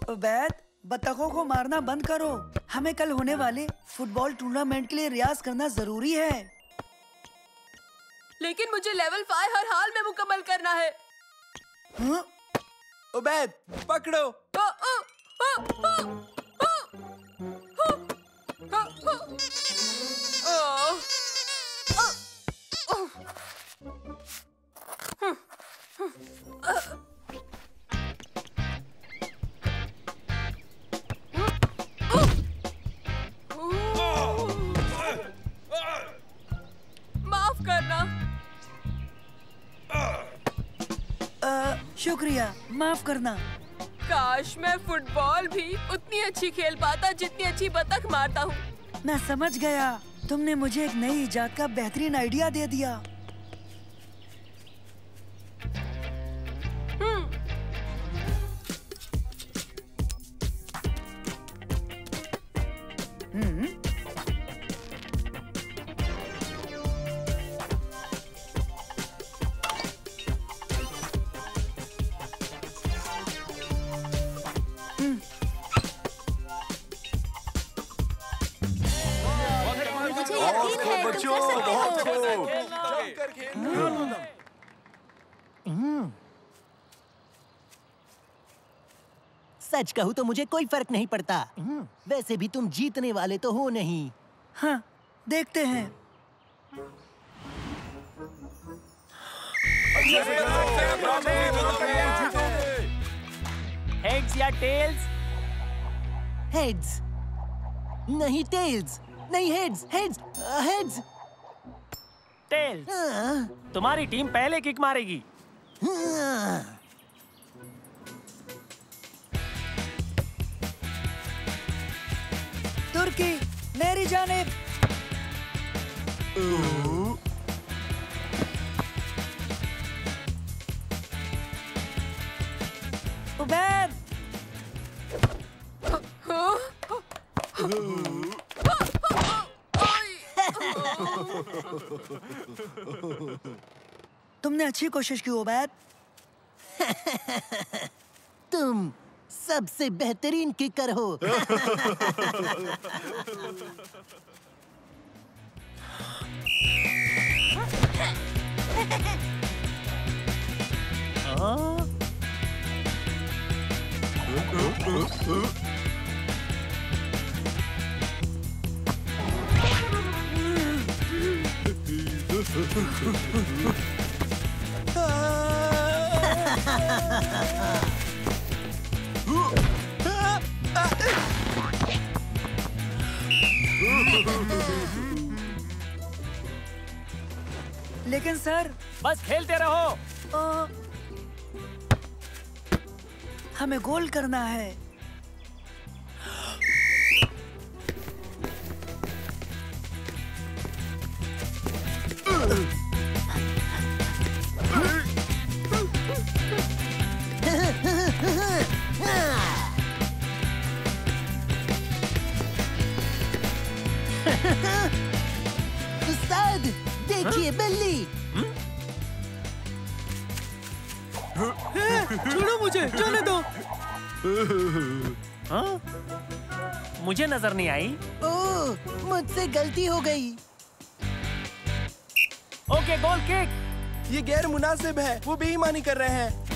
उबैद, बतखों को मारना बंद करो। हमें कल होने वाले फुटबॉल टूर्नामेंट के लिए रियाज करना जरूरी है। लेकिन मुझे लेवल 5 हर हाल में मुकम्मल करना है। उबैद, पकड़ो। माफ करना। शुक्रिया, माफ करना। काश मैं फुटबॉल भी उतनी अच्छी खेल पाता जितनी अच्छी बतख मारता हूँ। मैं समझ गया, तुमने मुझे एक नई इजाद का बेहतरीन आइडिया दे दिया। सच कहूँ तो मुझे कोई फर्क नहीं पड़ता। वैसे भी तुम जीतने वाले तो हो नहीं। हाँ, देखते हैं। हेड्स या टेल्स? हेड्स। नहीं टेल्स, नहीं हेड्स, हेड्स, हेड्स। टेल्स। तुम्हारी टीम पहले किक मारेगी। तुर्की, मेरी जानिब। उबैद। तुमने अच्छी कोशिश की उबैद। तुम सबसे बेहतरीन किकर हो। लेकिन सर, बस खेलते रहो। हमें गोल करना है। उस्ताद, देखिए बिल्ली। छोड़ो मुझे, जाने दो। हाँ? मुझे नजर नहीं आई। ओह, मुझसे गलती हो गई। Okay, goal kick. ये गैर मुनासिब है, वो बेईमानी कर रहे हैं।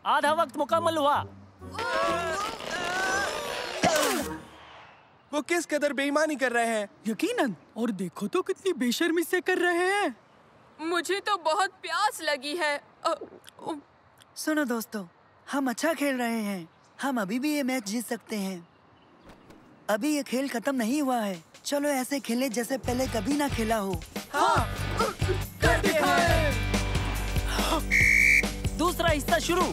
आधा वक्त मुकम्मल हुआ। वो किस कदर बेईमानी कर रहे हैं। यकीनन, और देखो तो कितनी बेशर्मी से कर रहे हैं। मुझे तो बहुत प्यास लगी है। सुनो दोस्तों, हम अच्छा खेल रहे हैं। हम अभी भी ये मैच जीत सकते हैं। अभी ये खेल खत्म नहीं हुआ है। चलो ऐसे खेलें जैसे पहले कभी ना खेला हो। हाँ, कर दिखाए। दूसरा हिस्सा शुरू।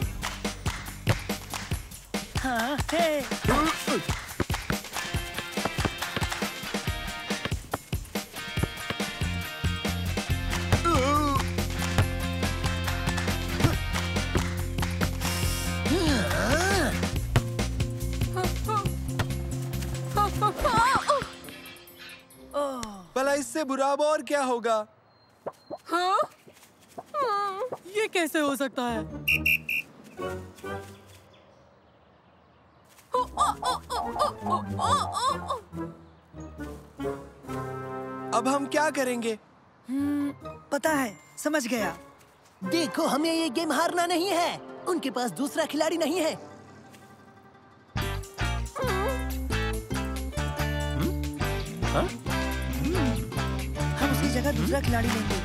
हाँ, हे। भला इससे बुरा अब और क्या होगा। ये कैसे हो सकता है? अब हम क्या करेंगे। पता है, समझ गया। देखो, हमें ये गेम हारना नहीं है। उनके पास दूसरा खिलाड़ी नहीं है। हम उसकी जगह दूसरा खिलाड़ी लेंगे।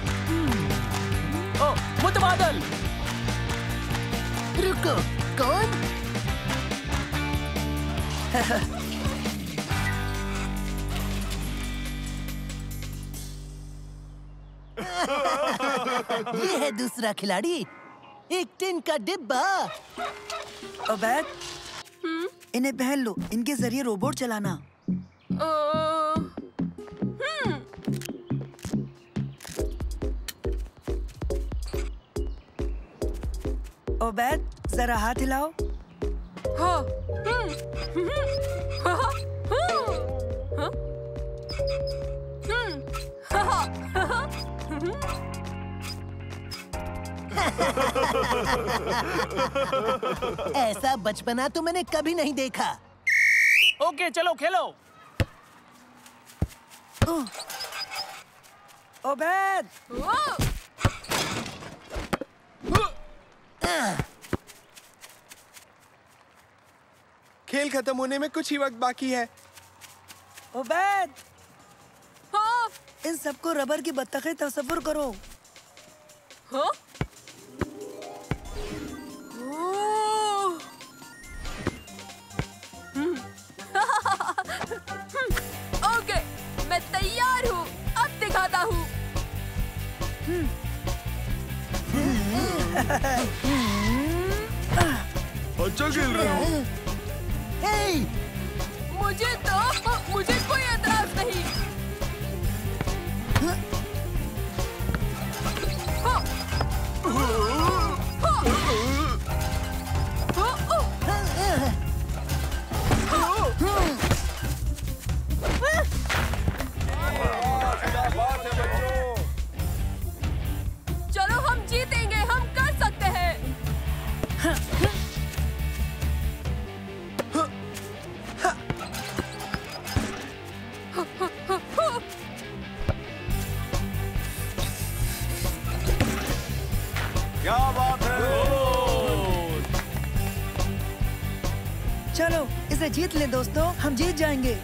ओ, मुतबादल। रुको, कौन? ये है दूसरा खिलाड़ी, एक टिन का डिब्बा। अबैद, इन्हें पहन लो। इनके जरिए रोबोट चलाना। अबैद, जरा हाथ हिलाओ। ऐसा बचपना तो मैंने कभी नहीं देखा। ओके, चलो खेलो। अबैद, खेल खत्म होने में कुछ ही वक्त बाकी है। अबैद, इन सबको रबर की बत्तखें तस्वुर करो। ओके, मैं तैयार हूँ। अब दिखाता हूँ। अच्छा खेल रहे हो। हे! मुझे कोई एतराज नहीं। चलो, हम जीतेंगे। हम कर सकते हैं। क्या बात है। चलो इसे जीत ले दोस्तों, हम जीत जाएंगे।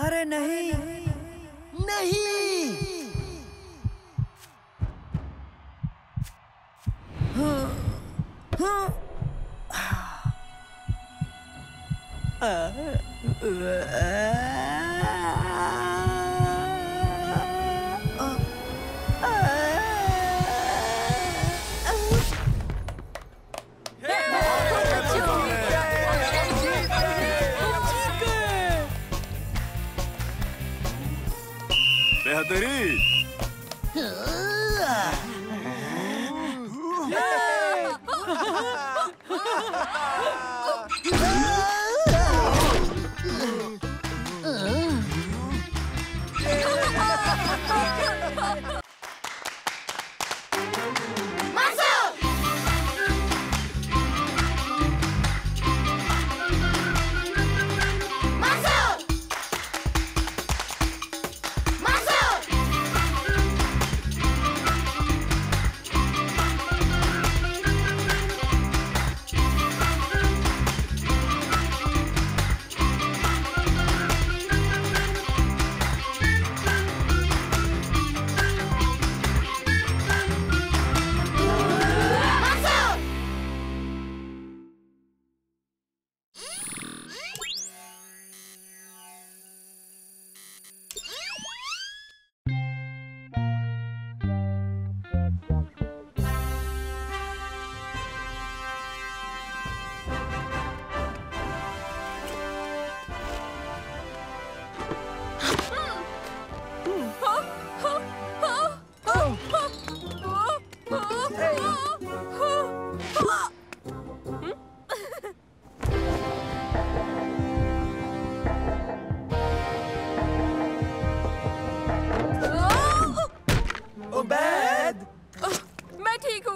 अरे नहीं, नहीं। बेहतरीन।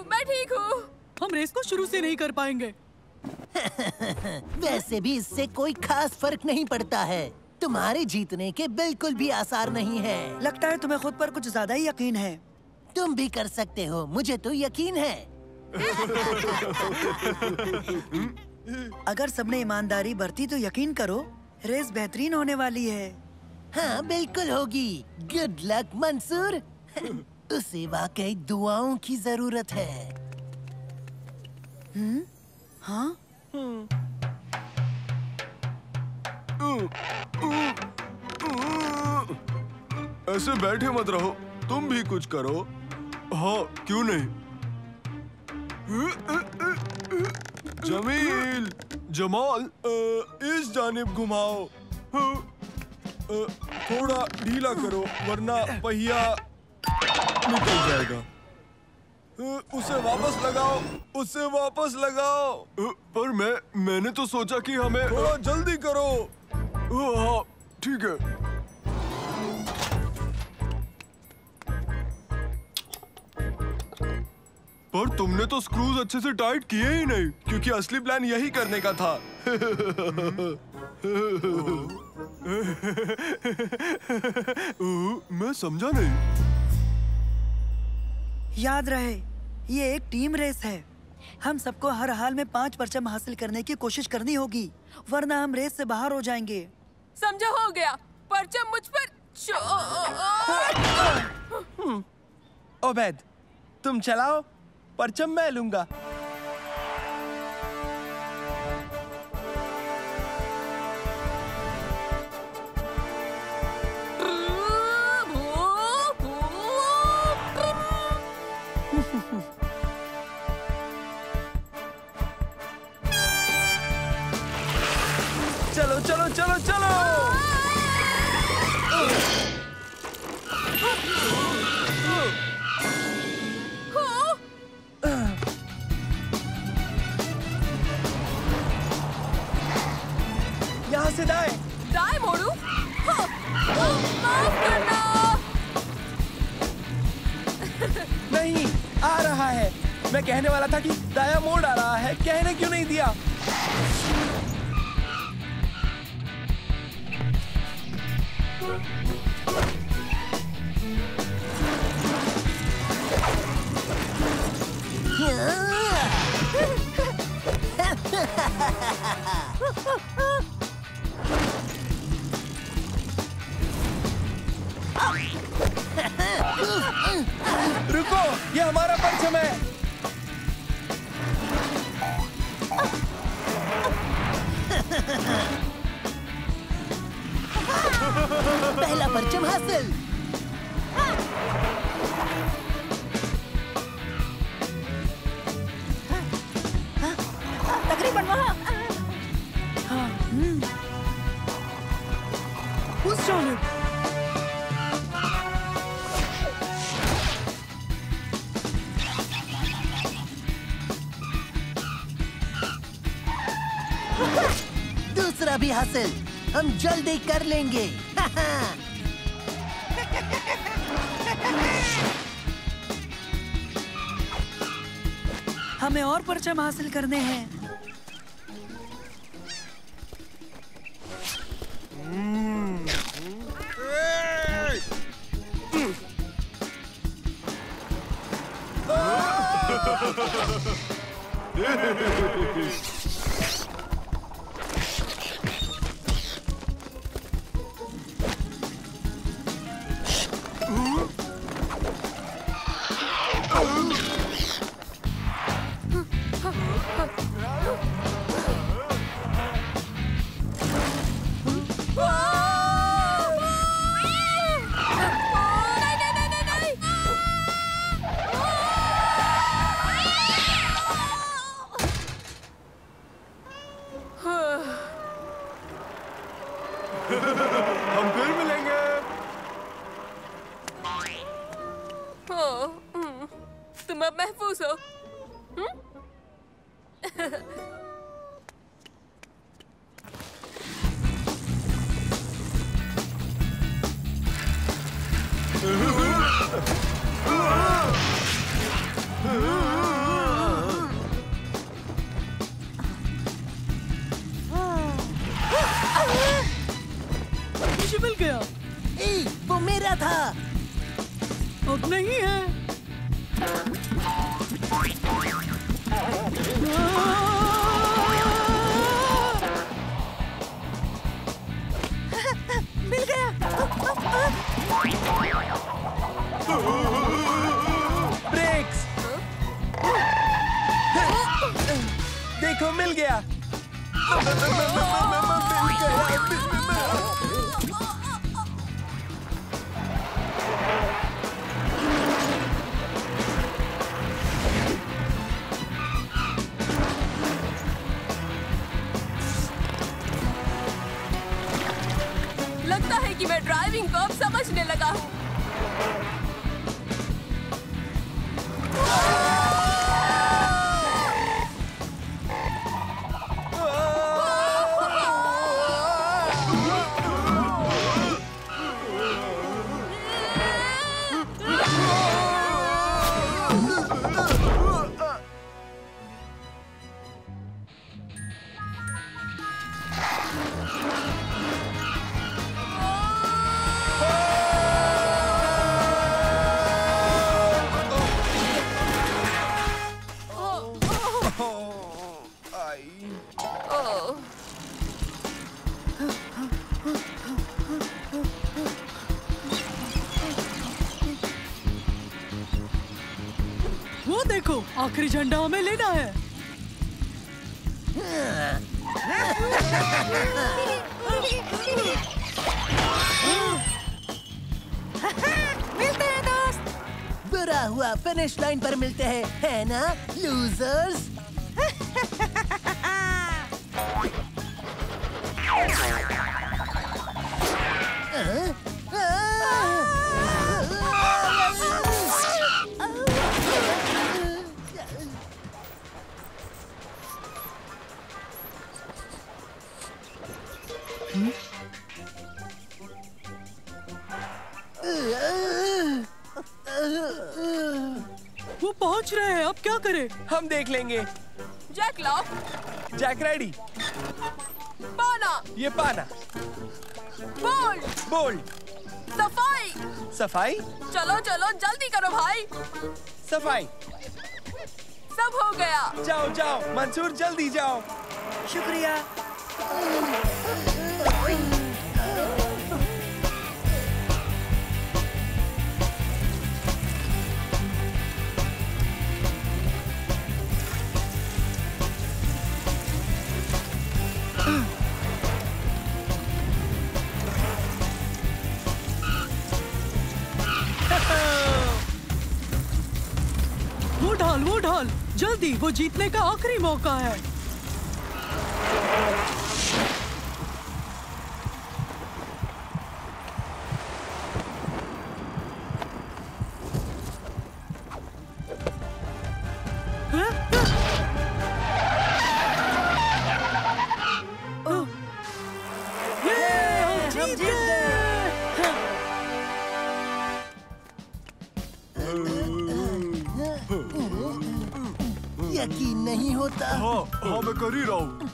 मैं ठीक हूँ। हम रेस को शुरू से नहीं कर पाएंगे। वैसे भी इससे कोई खास फर्क नहीं पड़ता है। तुम्हारे जीतने के बिल्कुल भी आसार नहीं है। लगता है तुम्हें खुद पर कुछ ज्यादा ही यकीन है। तुम भी कर सकते हो, मुझे तो यकीन है। अगर सबने ईमानदारी बरती तो यकीन करो रेस बेहतरीन होने वाली है। हाँ बिल्कुल होगी। Good luck Mansoor. उसे वाकई दुआओं की जरूरत है। हाँ? ऐसे बैठे मत रहो, तुम भी कुछ करो। हाँ क्यों नहीं। जमील, जमाल, इस जानिब घुमाओ। थोड़ा ढीला करो वरना पहिया निकल जाएगा। उसे वापस लगाओ, उसे वापस लगाओ। पर मैंने तो सोचा कि हमें थोड़ा जल्दी करो। हाँ ठीक है। पर तुमने तो स्क्रूज अच्छे से टाइट किए ही नहीं, क्योंकि असली प्लान यही करने का था। मैं समझा नहीं। याद रहे ये एक टीम रेस है। हम सबको हर हाल में 5 परचम हासिल करने की कोशिश करनी होगी, वरना हम रेस से बाहर हो जाएंगे। समझा, हो गया। परचम मुझ पर ओबैद, तुम चलाओ, परचम मैं लूंगा। चलो चलो चलो चलो। यहाँ से दाएं। दाएं मोड़ू? माफ करना। नहीं, आ रहा है। मैं कहने वाला था कि दाया मोड़ आ रहा है, कहने क्यों नहीं दिया? रुको, ये हमारा परचम है। हासिल। तकरीबन वहाँ। हाँ, उस जानिब। दूसरा भी हासिल। हम जल्दी कर लेंगे। हमें और परचम हासिल करने हैं। हम फिर मिलेंगे। तुम अब महफूज हो। मुझे मिल गया। वो मेरा था। अब नहीं है। मिल गया। ब्रेक्स। देखो मिल गया। लगता है कि मैं ड्राइविंग को अब समझने लगा हूँ। वो देखो, आखिरी झंडा हमें लेना है। मिलते हैं दोस्त। बुरा हुआ फिनिश लाइन पर मिलते हैं, है ना लूजर्स? वो पहुंच रहे हैं, अब क्या करें? हम देख लेंगे। जैक लाओ। Jack ready. पाना। ये पाना। बोल्ड। बोल्ड। सफाई। सफाई। चलो चलो जल्दी करो भाई। सफाई। सब हो गया। जाओ जाओ मंसूर, जल्दी जाओ। शुक्रिया। जल्दी, वो जीतने का आखिरी मौका है। यकीन नहीं होता। हाँ मैं कर ही रहा हूँ।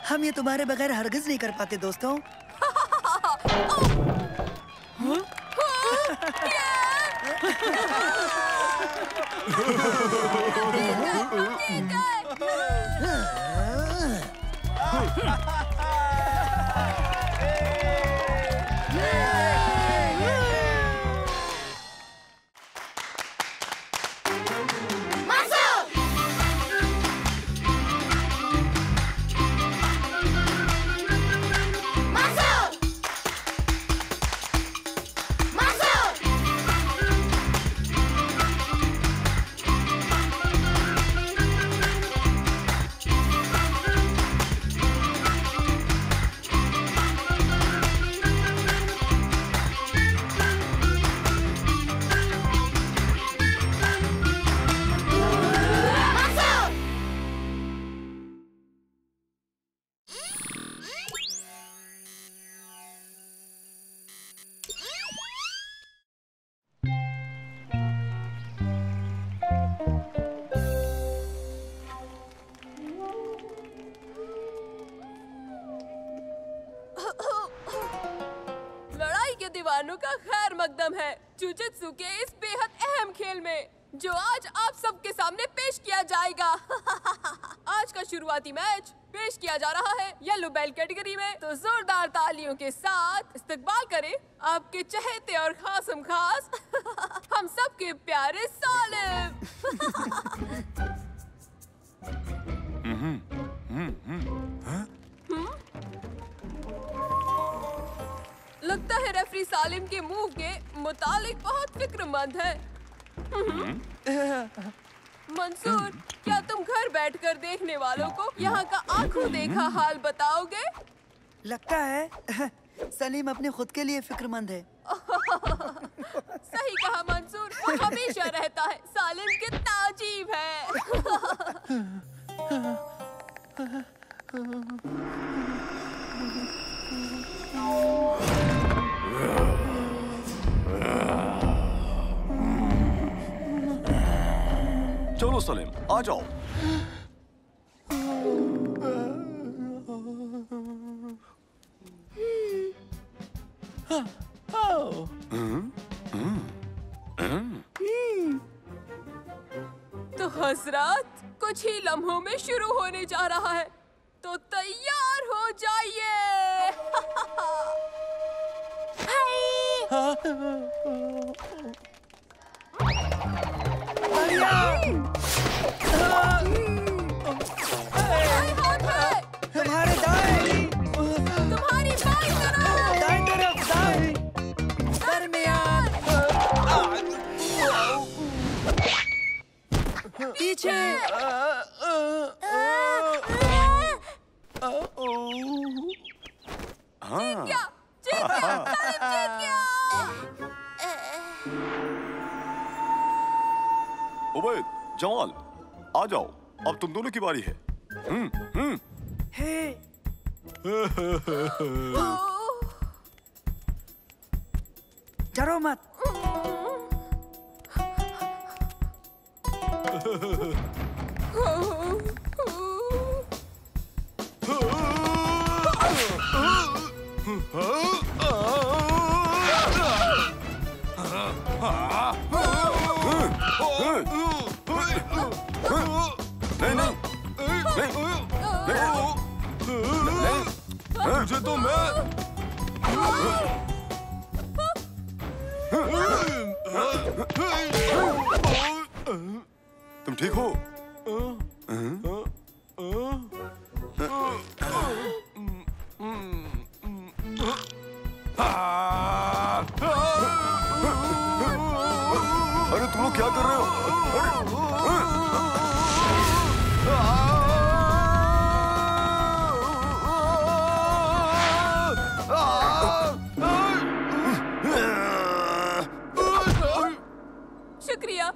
हम ये तुम्हारे बगैर हरगिज नहीं कर पाते दोस्तों। दीवानों का खैर मकदम है जुजित्सु के इस बेहद अहम खेल में, जो आज आप सबके सामने पेश किया जाएगा। आज का शुरुआती मैच पेश किया जा रहा है येलो बेल्ट कैटेगरी में, तो जोरदार तालियों के साथ इस्तकबाल करें आपके चहेते और खासम खास हम सबके प्यारे सालिम। लगता है रेफरी सालिम के मूव के मुतालिक बहुत फिक्रमंद है। मंसूर, क्या तुम घर बैठकर देखने वालों को यहाँ का आंखों देखा हाल बताओगे? लगता है सलीम अपने खुद के लिए फिक्रमंद है। सही कहा मंसूर, वो हमेशा रहता है। सालिम कितना अजीब है। चलो सलीम, आ जाओ। तो हजरत, कुछ ही लम्हों में शुरू होने जा रहा है, तो तैयार हो जाइए। तुम्हारे दाएं, तुम्हारी बाई तरफ, दाएं तरफ, दाएं, दरमियान, पीछे। जीत गया, जीत गया, सालिम जीत गया। उबैद, जमाल, आ जाओ, अब तुम दोनों की बारी है। हे, डरो मत। मुझे तो मैं तुम ठीक हो? अरे तुम लोग क्या कर रहे हो? शुक्रिया।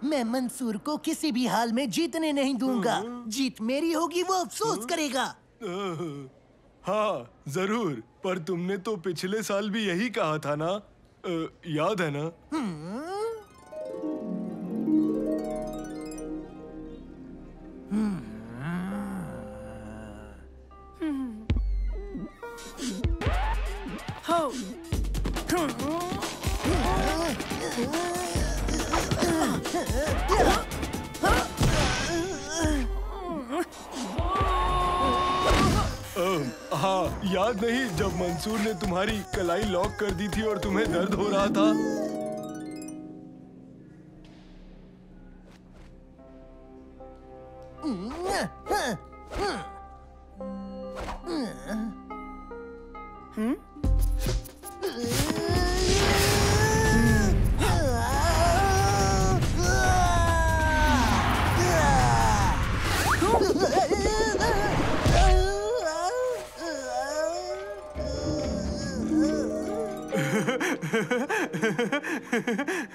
मैं मंसूर को किसी भी हाल में जीतने नहीं दूंगा। जीत मेरी होगी, वो अफसोस करेगा। हाँ जरूर, पर तुमने तो पिछले साल भी यही कहा था ना, याद है ना? हाँ याद नहीं, जब मंसूर ने तुम्हारी कलाई लॉक कर दी थी और तुम्हें दर्द हो रहा था?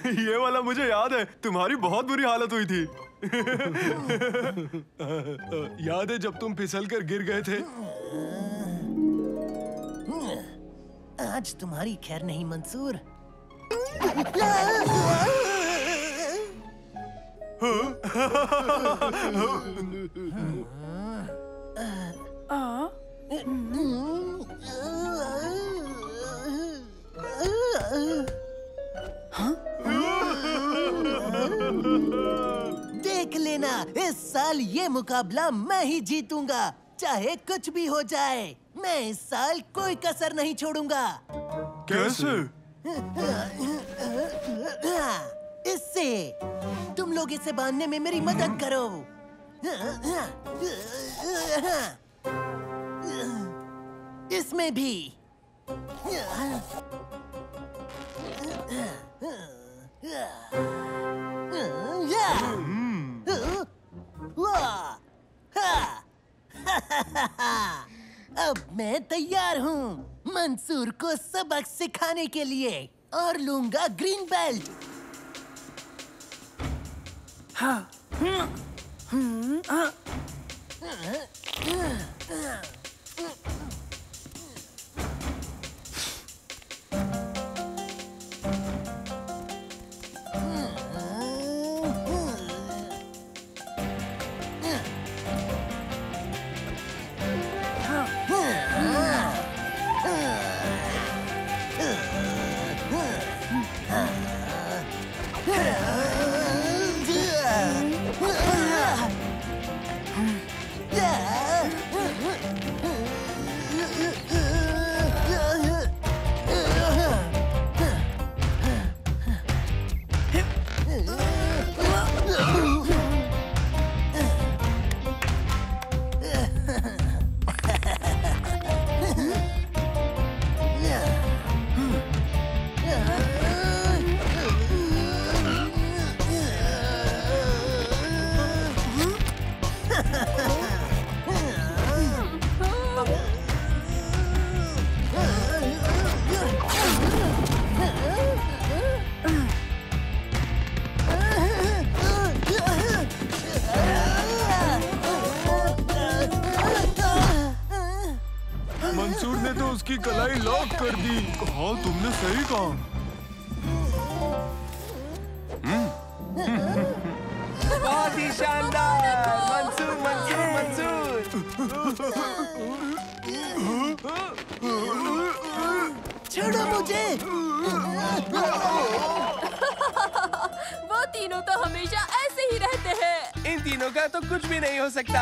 ये वाला मुझे याद है, तुम्हारी बहुत बुरी हालत हुई थी। याद है जब तुम फिसल कर गिर गए थे? आज तुम्हारी खैर नहीं मंसूर। देख लेना, इस साल ये मुकाबला मैं ही जीतूंगा, चाहे कुछ भी हो जाए। मैं इस साल कोई कसर नहीं छोड़ूंगा। कैसे? इससे तुम लोग इसे बांधने में मेरी मदद करो। इसमें भी। अब मैं तैयार हूँ मंसूर को सबक सिखाने के लिए, और लूंगा ग्रीन बेल्ट। हाँ। मंसूर ने तो उसकी कलाई लॉक कर दी। हाँ तुमने सही कहा। बहुत ही शानदार। मंसूर मंसूर मंसूर। छोड़ो मुझे। वो तीनों तो हमेशा ऐसे ही रहते हैं। इन तीनों का तो कुछ भी नहीं हो सकता।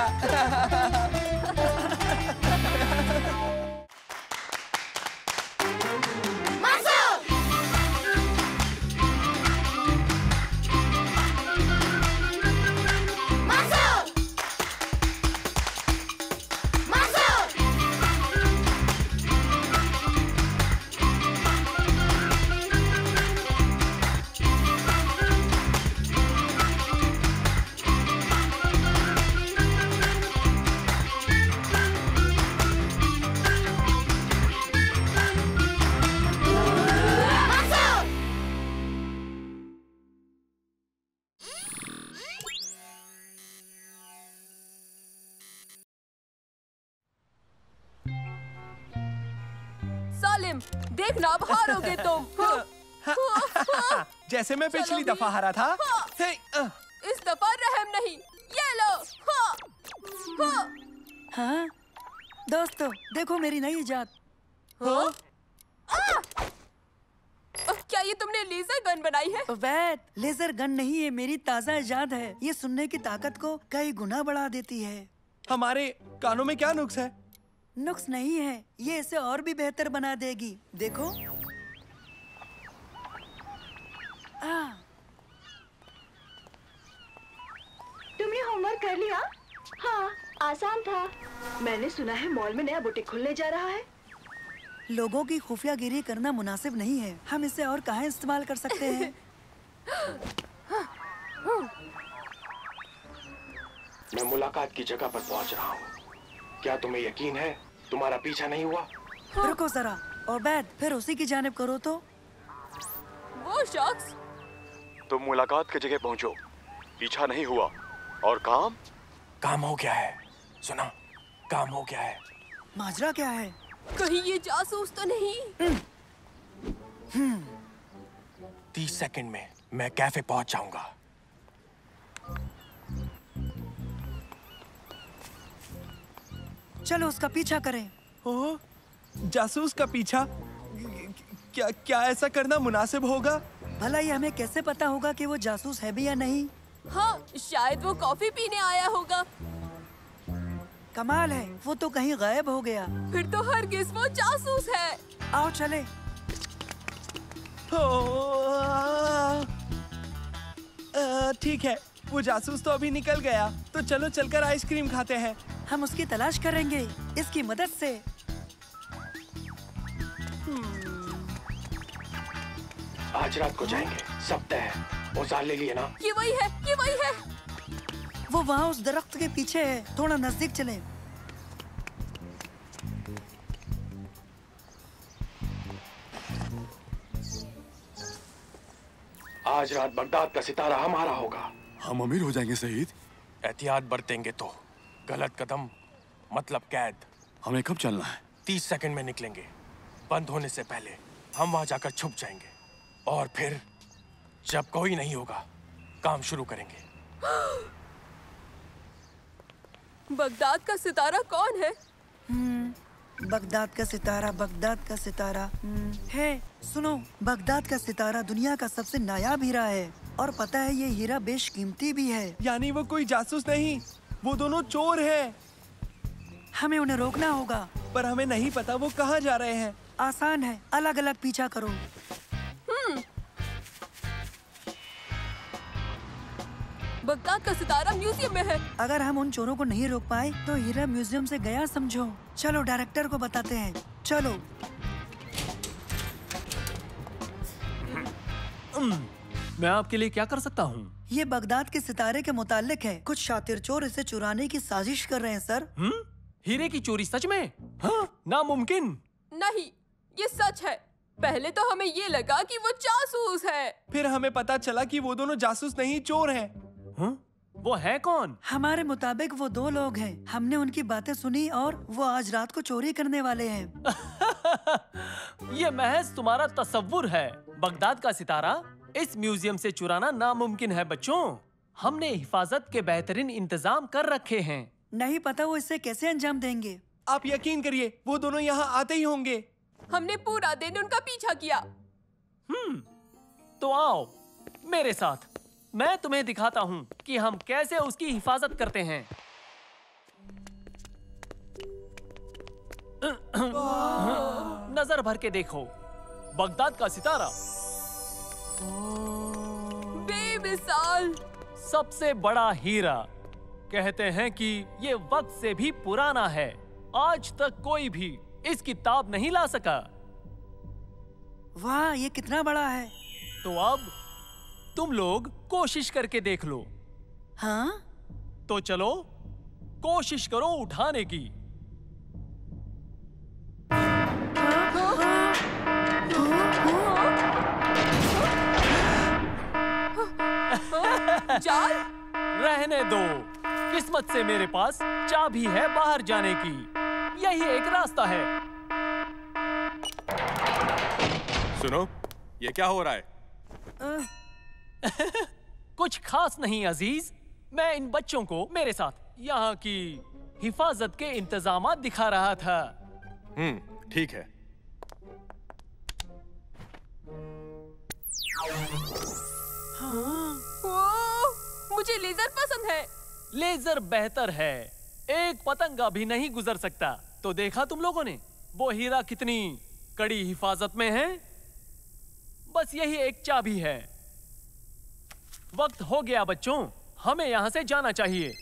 सालिम, देखना अब हारोगे तुम। जैसे मैं पिछली दफा हारा था। इस दफा रहम नहीं। ये लो। हाँ दोस्तों, देखो मेरी नई इजाद। क्या ये तुमने लेजर गन बनाई है? वैद, लेजर गन नहीं है, मेरी ताजा इजाद है। ये सुनने की ताकत को कई गुना बढ़ा देती है। हमारे कानों में क्या नुक्स है? नुक्स नहीं है, ये इसे और भी बेहतर बना देगी। देखो। तुमने होमवर्क कर लिया? हाँ, आसान था। मैंने सुना है मॉल में नया बुटीक खुलने जा रहा है। लोगों की खुफियागिरी करना मुनासिब नहीं है। हम इसे और कहाँ इस्तेमाल कर सकते हैं? मैं मुलाकात की जगह पर पहुंच रहा हूँ। क्या तुम्हें यकीन है तुम्हारा पीछा नहीं हुआ? रुको जरा, ओबैद, फिर उसी की जानिब करो तो। वो शख्स। तुम मुलाकात की जगह पहुंचो, पीछा नहीं हुआ। और काम हो गया है। सुना, काम हो गया है। माजरा क्या है? कहीं ये जासूस तो नहीं? 30 सेकंड में मैं कैफे पहुंच जाऊंगा। चलो उसका पीछा करें। ओह, जासूस का पीछा? क्या ऐसा करना मुनासिब होगा? भला ये हमें कैसे पता होगा कि वो जासूस है भी या नहीं? हाँ, शायद वो कॉफी पीने आया होगा। कमाल है, वो तो कहीं गायब हो गया। फिर तो हरगिज़ वो जासूस है। आओ चले। ठीक है, वो जासूस तो अभी निकल गया, तो चलो चलकर आइसक्रीम खाते हैं। हम उसकी तलाश करेंगे इसकी मदद से। आज रात को जाएंगे, सब तय है। औजार ले लिए ना? ये वही है, ये वही है। वो वहाँ उस दरख्त के पीछे है। थोड़ा नजदीक चले। आज रात बगदाद का सितारा हमारा होगा। हम अमीर हो जाएंगे शहीद। एहतियात बरतेंगे तो गलत कदम मतलब कैद। हमें कब चलना है? 30 सेकंड में निकलेंगे। बंद होने से पहले हम वहां जाकर छुप जाएंगे और फिर जब कोई नहीं होगा काम शुरू करेंगे। बगदाद का सितारा कौन है? बगदाद का सितारा, बगदाद का सितारा है। सुनो, बगदाद का सितारा दुनिया का सबसे नायाब हीरा है और पता है ये हीरा बेशकीमती भी है। यानी वो कोई जासूस नहीं, वो दोनों चोर हैं। हमें उन्हें रोकना होगा, पर हमें नहीं पता वो कहाँ जा रहे हैं। आसान है, अलग अलग पीछा करो। बगदाद का सितारा म्यूजियम में है। अगर हम उन चोरों को नहीं रोक पाए तो हीरा म्यूजियम से गया समझो। चलो डायरेक्टर को बताते हैं। चलो। मैं आपके लिए क्या कर सकता हूँ? ये बगदाद के सितारे के मुतालिक है। कुछ शातिर चोर इसे चुराने की साजिश कर रहे हैं सर। हीरे की चोरी सच में? हाँ, नामुमकिन। नहीं, ये सच है। पहले तो हमें ये लगा कि वो जासूस है। फिर हमें पता चला कि वो दोनों जासूस नहीं, चोर हैं। हाँ? वो है कौन? हमारे मुताबिक वो 2 लोग हैं। हमने उनकी बातें सुनी और वो आज रात को चोरी करने वाले हैं। ये महज तुम्हारा तसव्वुर है। बगदाद का सितारा इस म्यूजियम से चुराना नामुमकिन है बच्चों। हमने हिफाजत के बेहतरीन इंतजाम कर रखे हैं। नहीं पता वो इसे कैसे अंजाम देंगे। आप यकीन करिए, वो दोनों यहाँ आते ही होंगे। हमने पूरा दिन उनका पीछा किया। तो आओ मेरे साथ, मैं तुम्हें दिखाता हूँ कि हम कैसे उसकी हिफाजत करते हैं। नजर भर के देखो, बगदाद का सितारा बेमिसाल, सबसे बड़ा हीरा। कहते हैं कि ये वक्त से भी पुराना है। आज तक कोई भी इसकी ताब नहीं ला सका। वाह, ये कितना बड़ा है। तो अब तुम लोग कोशिश करके देख लो। हाँ? तो चलो कोशिश करो उठाने की। जाल? रहने दो, किस्मत से मेरे पास चाबी है बाहर जाने की। यही एक रास्ता है। सुनो, ये क्या हो रहा है? कुछ खास नहीं अजीज, मैं इन बच्चों को मेरे साथ यहाँ की हिफाजत के इंतजामात दिखा रहा था। ठीक है। मुझे लेजर पसंद है। लेजर बेहतर है, एक पतंगा भी नहीं गुजर सकता। तो देखा तुम लोगों ने, वो हीरा कितनी कड़ी हिफाजत में है। बस यही एक चाबी है। वक्त हो गया बच्चों, हमें यहाँ से जाना चाहिए।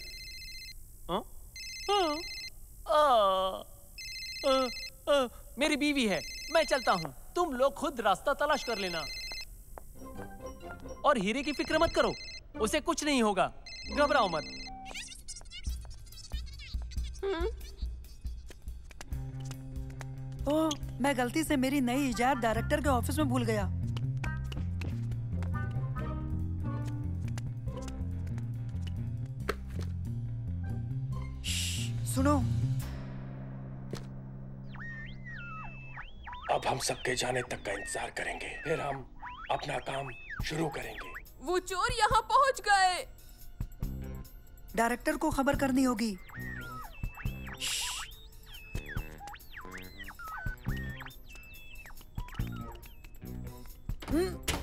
मेरी बीवी है, मैं चलता हूँ। तुम लोग खुद रास्ता तलाश कर लेना और हीरे की फिक्र मत करो, उसे कुछ नहीं होगा, घबराओ मत। ओह, मैं गलती से मेरी नई इजाद डायरेक्टर के ऑफिस में भूल गया। सुनो, अब हम सबके जाने तक का इंतजार करेंगे, फिर हम अपना काम शुरू करेंगे। वो चोर यहाँ पहुँच गए। डायरेक्टर को खबर करनी होगी।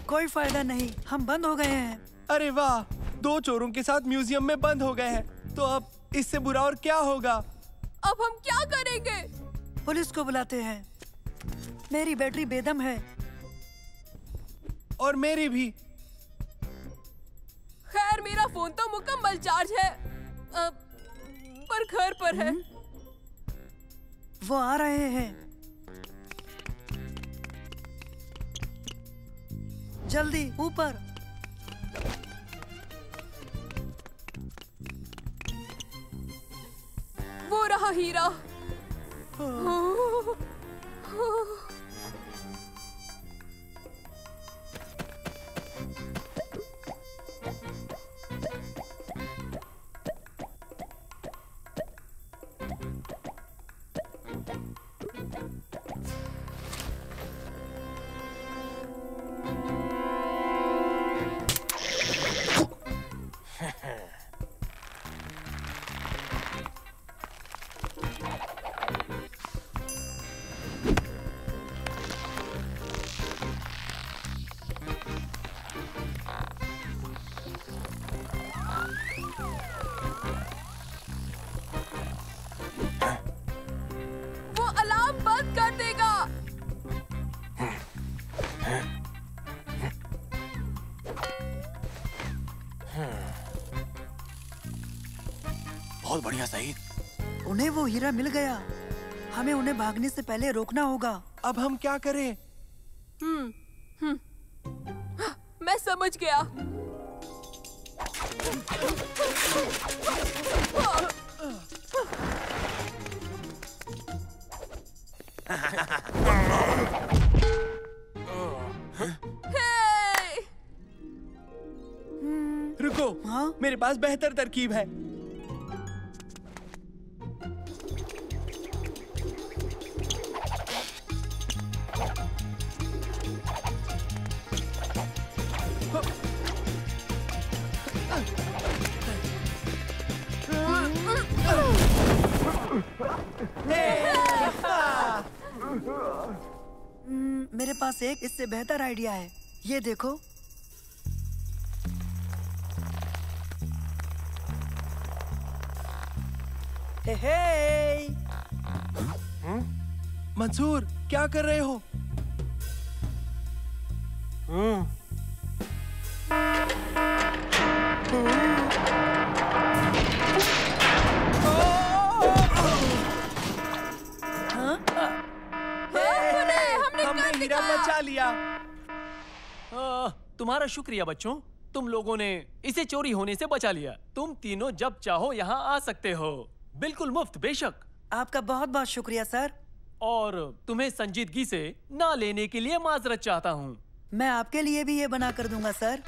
कोई फायदा नहीं, हम बंद हो गए हैं। अरे वाह, 2 चोरों के साथ म्यूजियम में बंद हो गए हैं। तो अब इससे बुरा और क्या होगा? अब हम क्या करेंगे? पुलिस को बुलाते हैं। मेरी बैटरी बेदम है। और मेरी भी। खैर, मेरा फोन तो मुकम्मल चार्ज है, पर घर पर है। वो आ रहे हैं। जल्दी ऊपर। वो रहा हीरा। बहुत बढ़िया सईद। उन्हें वो हीरा मिल गया। हमें उन्हें भागने से पहले रोकना होगा। अब हम क्या करें? मैं समझ गया। रुको। हाँ? मेरे पास बेहतर तरकीब है। मेरे पास एक इससे बेहतर आइडिया है। ये देखो। हे। मंसूर, क्या कर रहे हो? हमने हीरा बचा लिया। तुम्हारा शुक्रिया बच्चों, तुम लोगों ने इसे चोरी होने से बचा लिया। तुम तीनों जब चाहो यहाँ आ सकते हो, बिल्कुल मुफ्त। बेशक। आपका बहुत बहुत शुक्रिया सर। और तुम्हें संजीदगी से ना लेने के लिए माजरत चाहता हूँ। मैं आपके लिए भी ये बना कर दूंगा सर।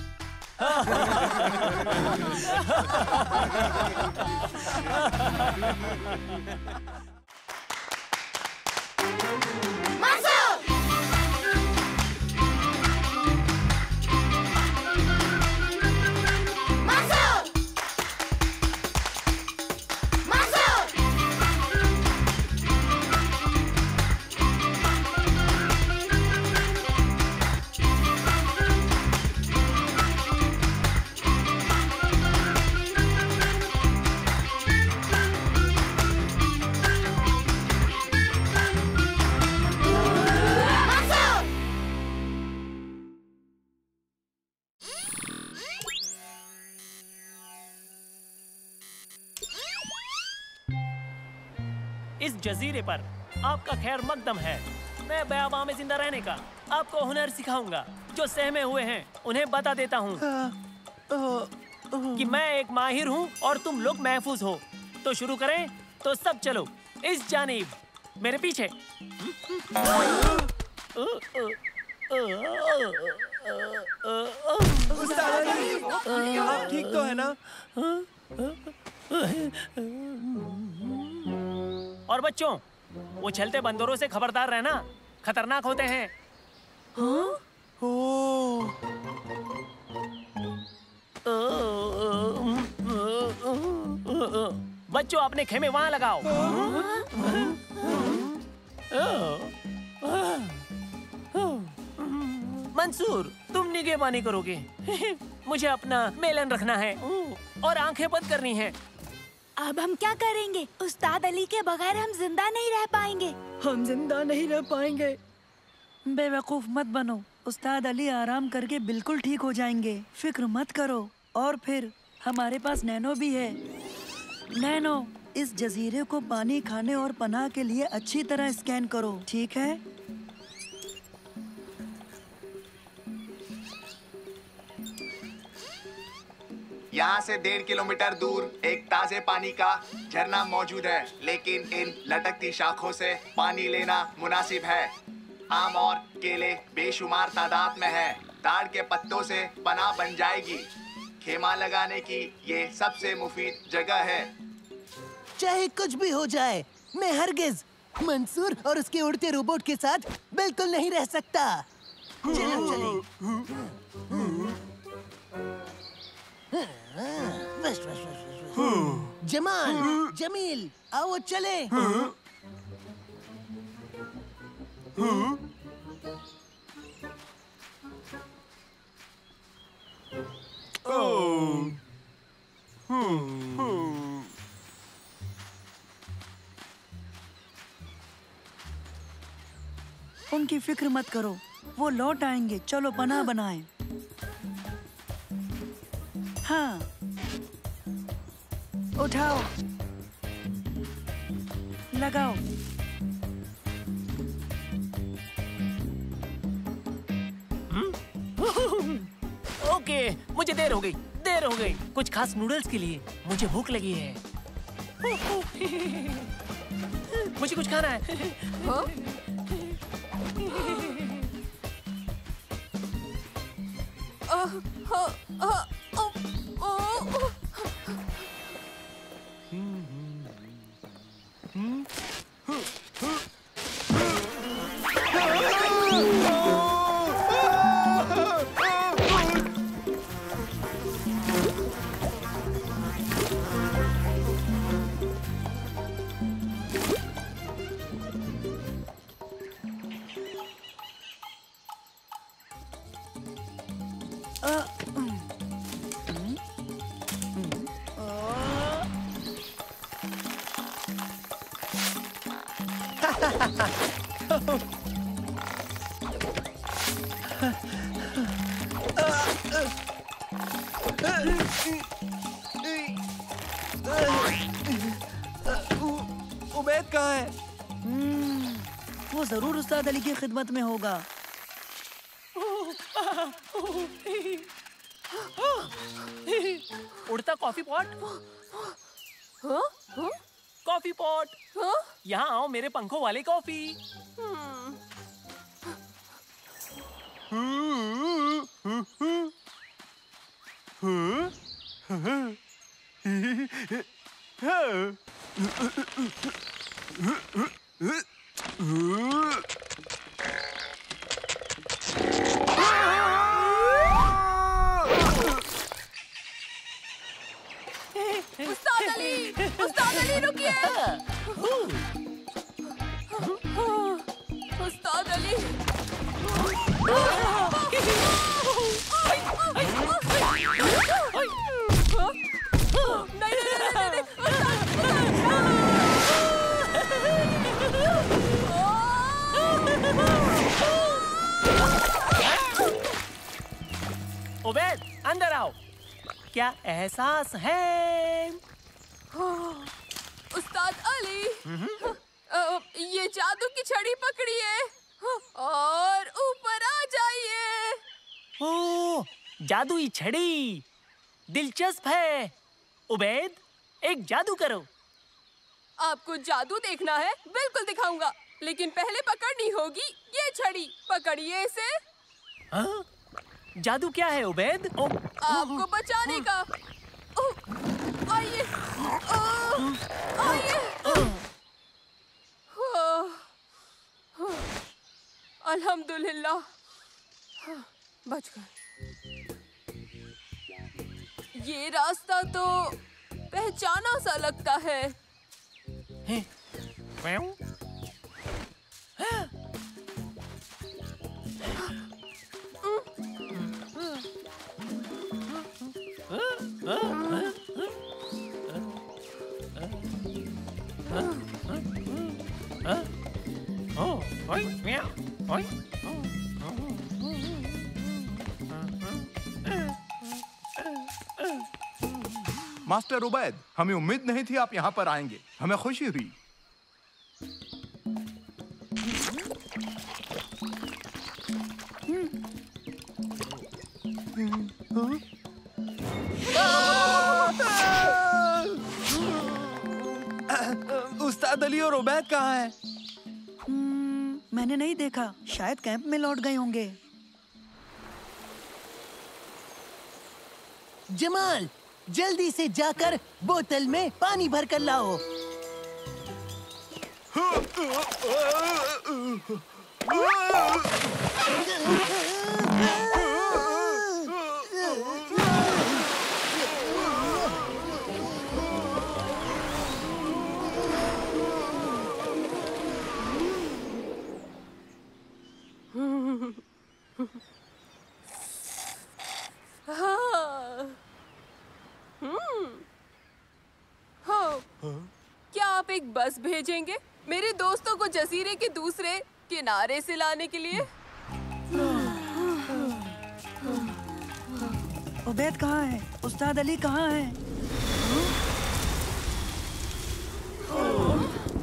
इस जजीरे पर आपका खैर मकदम है। मैं बयाबा में जिंदा रहने का आपको हुनर सिखाऊंगा। जो सहमे हुए हैं उन्हें बता देता हूँ कि मैं एक माहिर हूँ और तुम लोग महफूज हो। तो शुरू करें? तो सब चलो इस जानिब, मेरे पीछे। आप ठीक तो है ना? और बच्चों, वो छलते बंदरों से खबरदार रहना, खतरनाक होते हैं। बच्चों, अपने खेमे वहां लगाओ। मंसूर, तुम निगहबानी करोगे। मुझे अपना मेलन रखना है और आंखें बंद करनी है। अब हम क्या करेंगे? उस्ताद अली के बगैर हम जिंदा नहीं रह पाएंगे। हम जिंदा नहीं रह पाएंगे। बेवकूफ मत बनो। उस्ताद अली आराम करके बिल्कुल ठीक हो जाएंगे, फिक्र मत करो। और फिर हमारे पास नैनो भी है। नैनो, इस जजीरे को पानी, खाने और पनाह के लिए अच्छी तरह स्कैन करो, ठीक है? यहाँ से 1.5 किलोमीटर दूर एक ताजे पानी का झरना मौजूद है, लेकिन इन लटकती शाखों से पानी लेना मुनासिब है। आम और केले बेशुमार तादाद में है। ताड़ के पत्तों से पनाह बन जाएगी। खेमा लगाने की ये सबसे मुफीद जगह है। चाहे कुछ भी हो जाए, मैं हरगिज मंसूर और उसके उड़ते रोबोट के साथ बिल्कुल नहीं रह सकता। चलो चले। बस बस बस बस। जमाल, जमील, आओ चले। उनकी फिक्र मत करो, वो लौट आएंगे। चलो पनाह बनाएं। हाँ, उठाओ, लगाओ। ओके, मुझे देर हो गई। कुछ खास नूडल्स के लिए मुझे भूख लगी है। मुझे कुछ खाना है। हाँ? उबैद कहाँ है? वो जरूर उस्ताद अली की खिदमत में होगा। उड़ता कॉफी पॉट। कॉफी पॉट, यहाँ आओ मेरे पंखों वाली कॉफी। उस्ताद अली रुकिए। उस्ताद अली उबैद अंदर आओ। क्या एहसास है? उस्ताद अली, ये जादू की छड़ी पकड़िए और ऊपर आ जाइए। ओ, जादुई छड़ी दिलचस्प है। उबैद, एक जादू करो। आपको जादू देखना है? बिल्कुल दिखाऊंगा, लेकिन पहले पकड़नी होगी ये छड़ी। पकड़िए इसे। हाँ? जादू क्या है उबैद? आपको बचाने का। आइए, आइए। अल्हम्दुलिल्लाह, बच गए। ये रास्ता तो पहचाना सा लगता है। मास्टर उबैद, हमें उम्मीद नहीं थी आप यहाँ पर आएंगे। हमें खुशी हुई। उस्ताद अली और उबैद कहाँ है? मैंने नहीं देखा, शायद कैंप में लौट गए होंगे। जमाल, जल्दी से जाकर बोतल में पानी भर कर लाओ। क्या आप एक बस भेजेंगे मेरे दोस्तों को जजीरे के दूसरे किनारे से लाने के लिए? उबैद कहाँ है? उस्ताद अली कहाँ है?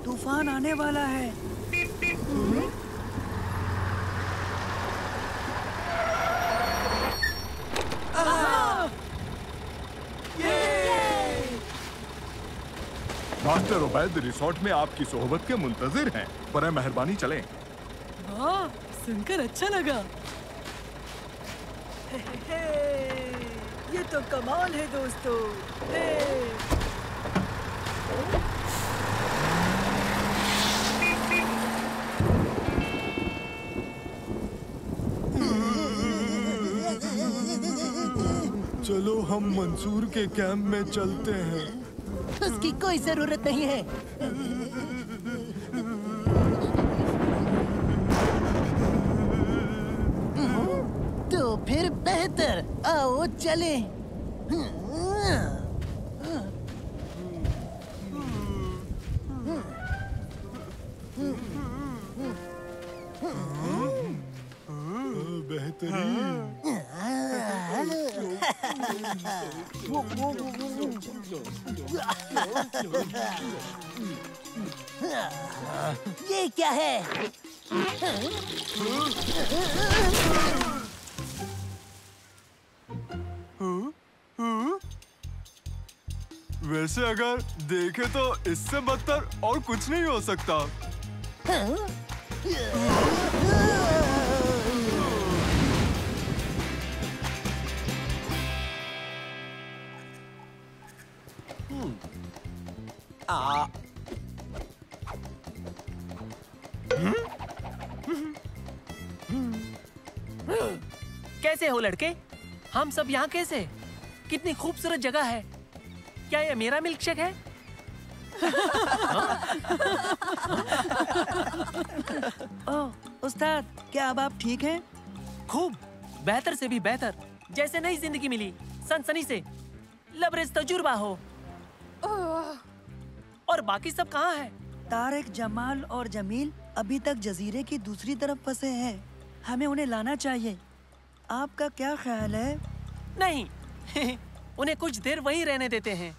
तूफान आने वाला है। मास्टर उबैद रिसोर्ट में आपकी सोहबत के मुंतजिर हैं। बराए मेहरबानी चलें। वाह, सुनकर अच्छा लगा। ये तो कमाल है दोस्तों। चलो हम मंसूर के कैंप में चलते हैं। उसकी कोई जरूरत नहीं है। तो फिर बेहतर, आओ चलें। ये क्या है? वैसे अगर देखे तो इससे बदतर और कुछ नहीं हो सकता। कैसे हो लड़के? हम सब यहाँ कैसे? कितनी खूबसूरत जगह है। क्या ये मेरा मिल्क शेक है? ओह, उस्ताद, क्या अब आप ठीक हैं? खूब, बेहतर से भी बेहतर। जैसे नई जिंदगी मिली, सनसनी से लबरेज तजुर्बा हो। और बाकी सब कहाँ है? तारिक, जमाल और जमील अभी तक जजीरे की दूसरी तरफ फंसे हैं। हमें उन्हें लाना चाहिए। आपका क्या ख्याल है? नहीं, उन्हें कुछ देर वहीं रहने देते हैं।